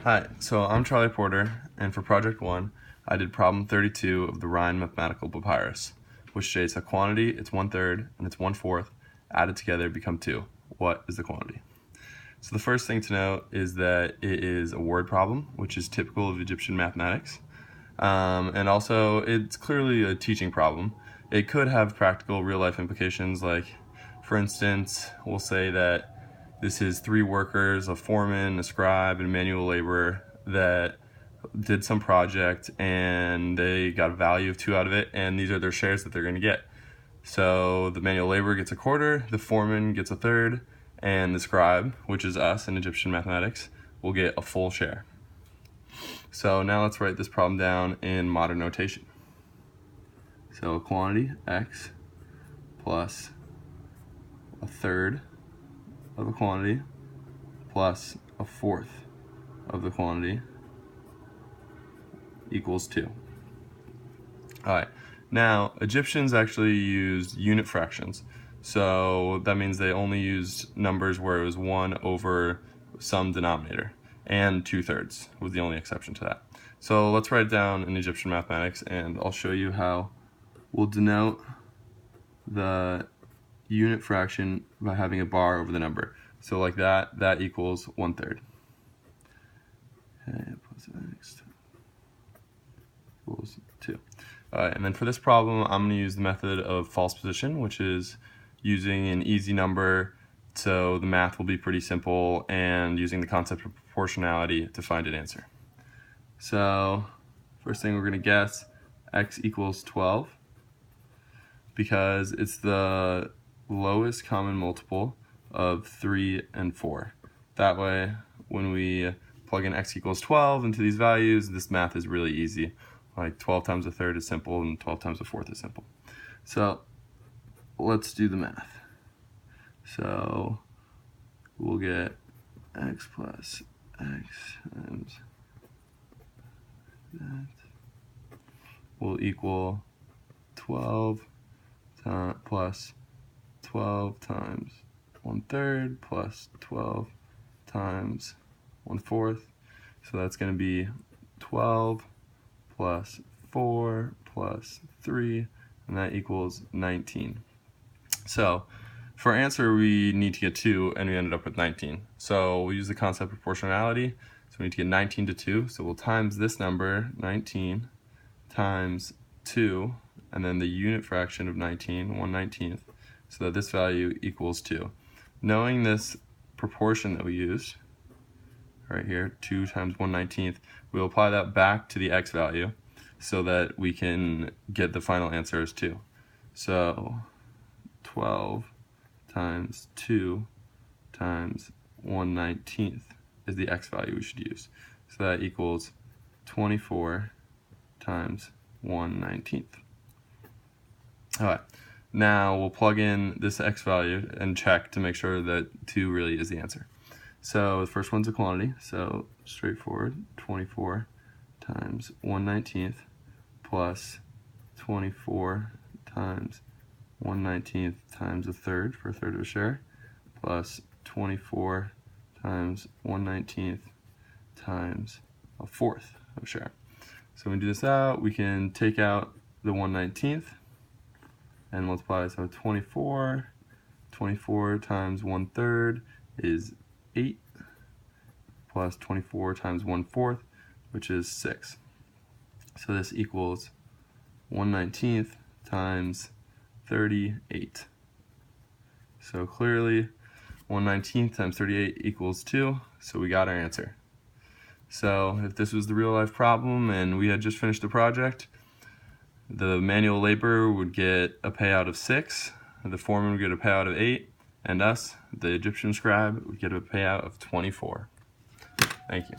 Hi, so I'm Charlie Porter, and for Project 1, I did problem 32 of the Rhind Mathematical Papyrus, which states a quantity, it's 1/3, and it's 1/4, added together become 2. What is the quantity? So the first thing to note is that it is a word problem, which is typical of Egyptian mathematics, and also it's clearly a teaching problem. It could have practical real-life implications, like, for instance, we'll say that this is 3 workers, a foreman, a scribe, and a manual laborer that did some project and they got a value of 2 out of it, and these are their shares that they're going to get. So the manual laborer gets a quarter, the foreman gets a third, and the scribe, which is us in Egyptian mathematics, will get a full share. So now let's write this problem down in modern notation. So a quantity, x, plus a third of a quantity plus a fourth of the quantity equals 2. Alright, now Egyptians actually used unit fractions, so that means they only used numbers where it was 1 over some denominator, and 2/3 was the only exception to that. So let's write it down in Egyptian mathematics, and I'll show you how we'll denote the unit fraction by having a bar over the number. So like that equals 1/3. Okay, plus x equals 2. And then for this problem, I'm going to use the method of false position, which is using an easy number, so the math will be pretty simple, and using the concept of proportionality to find an answer. So first thing we're going to guess x equals 12, because it's the lowest common multiple of 3 and 4. That way, when we plug in x equals 12 into these values, this math is really easy. Like 12 times a third is simple, and 12 times a fourth is simple. So let's do the math. So we'll get x plus x times that will equal 12 plus 12 times 1/3 plus 12 times 1/4. So that's going to be 12 plus 4 plus 3, and that equals 19. So for our answer, we need to get 2, and we ended up with 19. So we use the concept of proportionality. So we need to get 19 to 2. So we'll times this number, 19, times 2, and then the unit fraction of 19, 1/19, so that this value equals 2. Knowing this proportion that we used, right here, 2 times 1/19, we'll apply that back to the x value so that we can get the final answer as 2. So 12 times 2 times 1/19 is the x value we should use. So that equals 24 times 1/19. Alright, now we'll plug in this x value and check to make sure that 2 really is the answer. So the first one's a quantity, so straightforward, 24 times 1/19 plus 24 times 1/19 times a third for a third of a share, plus 24 times 1/19 times a fourth of a share. So when we do this out, we can take out the 1/19 and multiply. So 24 times 1/3 is 8, plus 24 times 1/4, which is 6. So this equals 1/19 times 38. So clearly 1/19 times 38 equals 2, so we got our answer. So if this was the real life problem and we had just finished the project, the manual laborer would get a payout of 6, the foreman would get a payout of 8, and us, the Egyptian scribe, would get a payout of 24. Thank you.